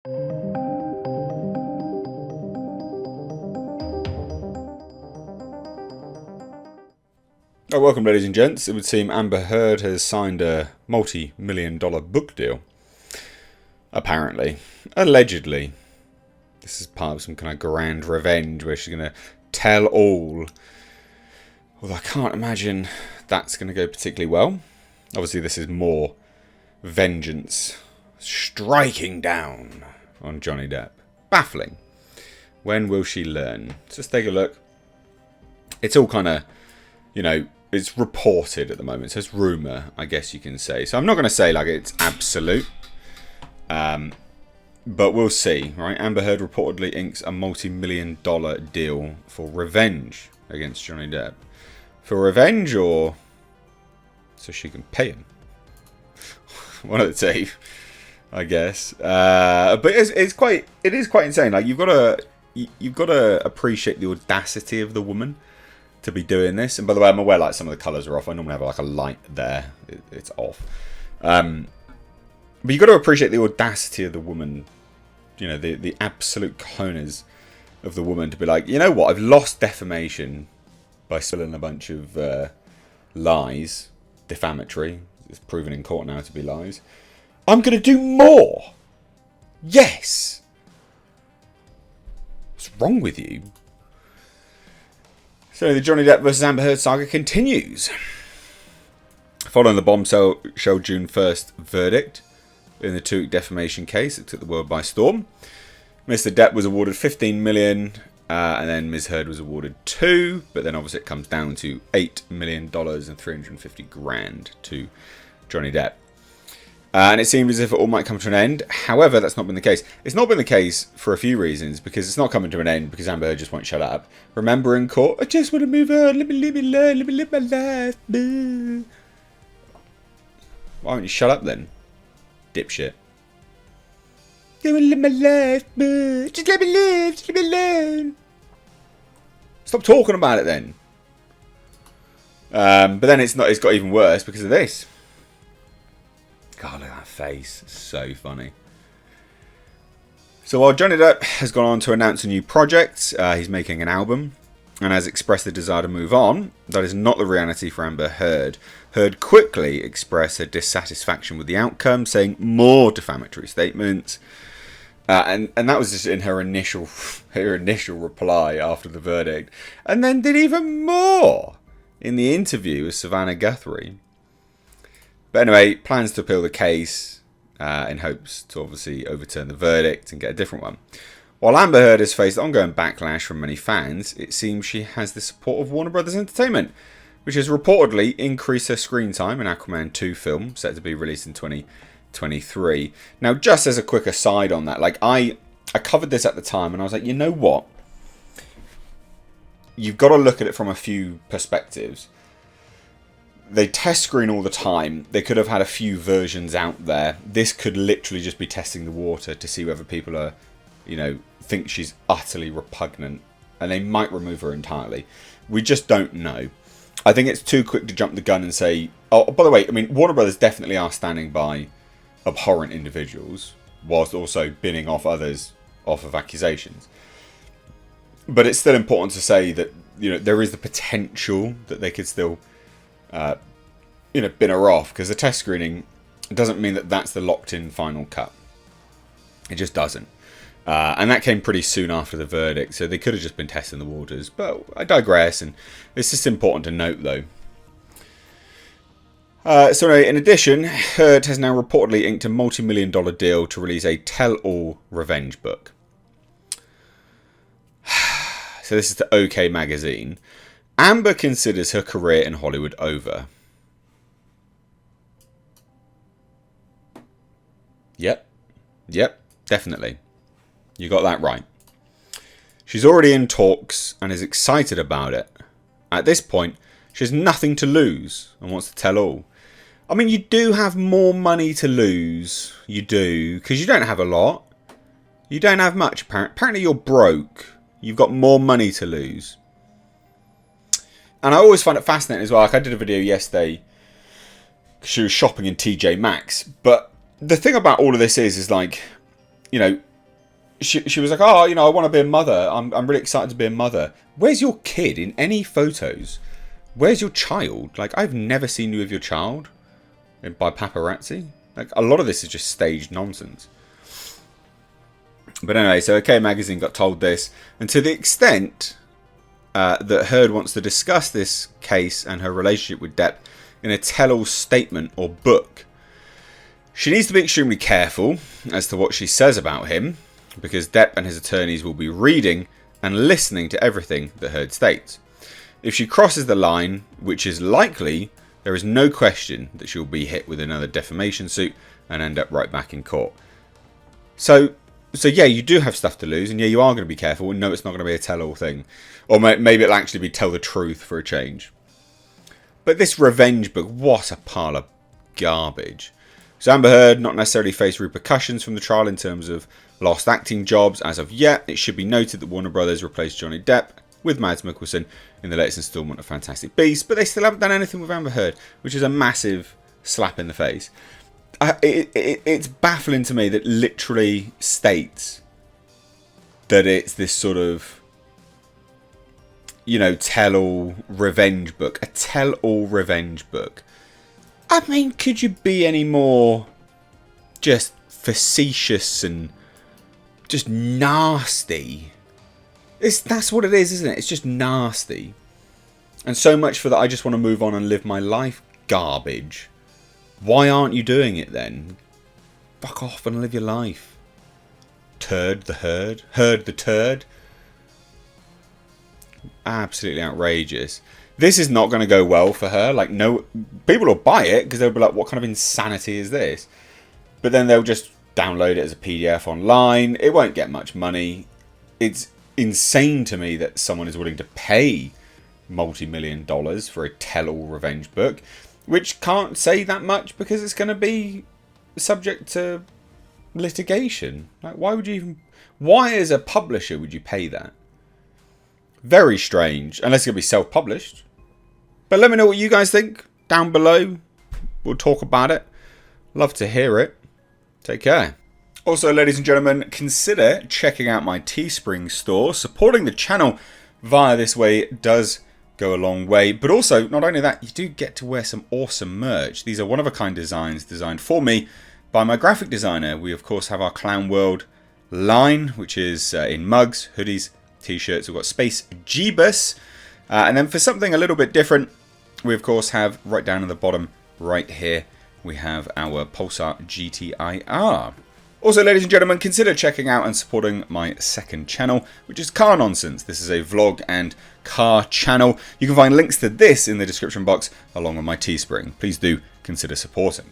Oh, welcome, ladies and gents. It would seem Amber Heard has signed a multi-million-dollar book deal. Apparently. Allegedly. This is part of some kind of grand revenge where she's going to tell all. Although I can't imagine that's going to go particularly well. Obviously, this is more vengeance striking down on Johnny Depp. Baffling. When will she learn? Just take a look. It's all kind of, it's reported at the moment. So it's rumour, I guess you can say. So I'm not going to say like it's absolute. But we'll see, right? Amber Heard reportedly inks a multi-million-dollar deal for revenge against Johnny Depp. For revenge or so she can pay him? One of the two, I guess. But it is quite insane. Like you've got to appreciate the audacity of the woman to be doing this. And by the way, I'm aware like some of the colours are off. I normally have like a light there. It's off. But you've got to appreciate the audacity of the woman. The absolute cojones of the woman to be like, you know what? I've lost defamation by spilling a bunch of lies, defamatory. It's proven in court now to be lies. I'm going to do more. Yes. What's wrong with you? So the Johnny Depp versus Amber Heard saga continues. Following the bombshell June 1st verdict in the 2-week defamation case, it took the world by storm. Mr. Depp was awarded $15 million, and then Ms. Heard was awarded $2 million, but then obviously it comes down to $8 million and $350,000 to Johnny Depp. And it seemed as if it all might come to an end. However, that's not been the case. It's not been the case for a few reasons, because it's not coming to an end because Amber Heard just won't shut up. Remember in court, I just want to move on, let me learn, let me live my life. Why don't you shut up then? Dipshit. I want to live my life, but just let me live, just let me learn. Stop talking about it then. But then it's got even worse because of this. God, look at that face. It's so funny. So while Johnny Depp has gone on to announce a new project, he's making an album, and has expressed the desire to move on, that is not the reality for Amber Heard. Heard quickly expressed her dissatisfaction with the outcome, saying more defamatory statements. And that was just in her initial reply after the verdict. And then did even more in the interview with Savannah Guthrie. But anyway, plans to appeal the case in hopes to obviously overturn the verdict and get a different one. While Amber Heard has faced ongoing backlash from many fans, it seems she has the support of Warner Brothers Entertainment, which has reportedly increased her screen time in Aquaman 2 film, set to be released in 2023. Now, just as a quick aside on that, like I covered this at the time, and I was like, you know what? You've got to look at it from a few perspectives. They test screen all the time. They could have had a few versions out there. This could literally just be testing the water to see whether people are, think she's utterly repugnant, and they might remove her entirely. We just don't know. I think it's too quick to jump the gun and say, oh, by the way, I mean, Warner Brothers definitely are standing by abhorrent individuals, whilst also binning off others off of accusations. But it's still important to say that, there is the potential that they could still, bin her off, because the test screening doesn't mean that that's the locked-in final cut. It just doesn't. And that came pretty soon after the verdict, so they could have just been testing the waters. But I digress, and it's just important to note, though. So anyway, in addition, Heard has now reportedly inked a multi-million-dollar deal to release a tell-all revenge book. So this is to OK Magazine. Amber considers her career in Hollywood over. Yep, definitely. You got that right. She's already in talks and is excited about it. At this point, she has nothing to lose and wants to tell all. I mean, you do have more money to lose. You do, because you don't have a lot. You don't have much, apparently. Apparently you're broke. You've got more money to lose. And I always find it fascinating as well. Like I did a video yesterday. She was shopping in TJ Maxx. But the thing about all of this is like, she was like, oh, you know, I want to be a mother. I'm really excited to be a mother. Where's your kid in any photos? Where's your child? Like, I've never seen you with your child by paparazzi. Like, a lot of this is just staged nonsense. But anyway, so OK Magazine got told this, and to the extent that Heard wants to discuss this case and her relationship with Depp in a tell-all statement or book, she needs to be extremely careful as to what she says about him, because Depp and his attorneys will be reading and listening to everything that Heard states. If she crosses the line, which is likely, there is no question that she'll be hit with another defamation suit and end up right back in court. So yeah, you do have stuff to lose, and yeah, you are going to be careful, and no, it's not going to be a tell-all thing. Or maybe it'll actually be tell the truth for a change. But this revenge book, what a pile of garbage. So Amber Heard not necessarily faced repercussions from the trial in terms of lost acting jobs as of yet. It should be noted that Warner Brothers replaced Johnny Depp with Mads Mikkelsen in the latest instalment of Fantastic Beasts, but they still haven't done anything with Amber Heard, which is a massive slap in the face. It's baffling to me that literally states that it's this sort of, you know, tell-all revenge book. A tell-all revenge book. I mean, could you be any more just facetious and just nasty? That's what it is, isn't it? It's just nasty. And so much for that I just want to move on and live my life garbage. Why aren't you doing it then? Fuck off and live your life. Turd the Heard. Heard the turd. Absolutely outrageous. This is not going to go well for her. Like, no, people will buy it because they'll be like, what kind of insanity is this? But then they'll just download it as a PDF online. It won't get much money. It's insane to me that someone is willing to pay multi-million dollars for a tell-all revenge book, which can't say that much because it's going to be subject to litigation. Like, why would you even... Why, as a publisher, would you pay that? Very strange. Unless it's going to be self-published. But let me know what you guys think down below. We'll talk about it. Love to hear it. Take care. Also, ladies and gentlemen, consider checking out my Teespring store. Supporting the channel via this way does go a long way. But also, not only that, you do get to wear some awesome merch. These are one-of-a-kind designs designed for me by my graphic designer. We, of course, have our Clown World line, which is in mugs, hoodies, t-shirts. We've got Space Jeebus. And then for something a little bit different, we, of course, have right down at the bottom right here, we have our Pulsar GTIR. Also, ladies and gentlemen, consider checking out and supporting my second channel, which is Car Nonsense. This is a vlog and car channel. You can find links to this in the description box along with my Teespring. Please do consider supporting.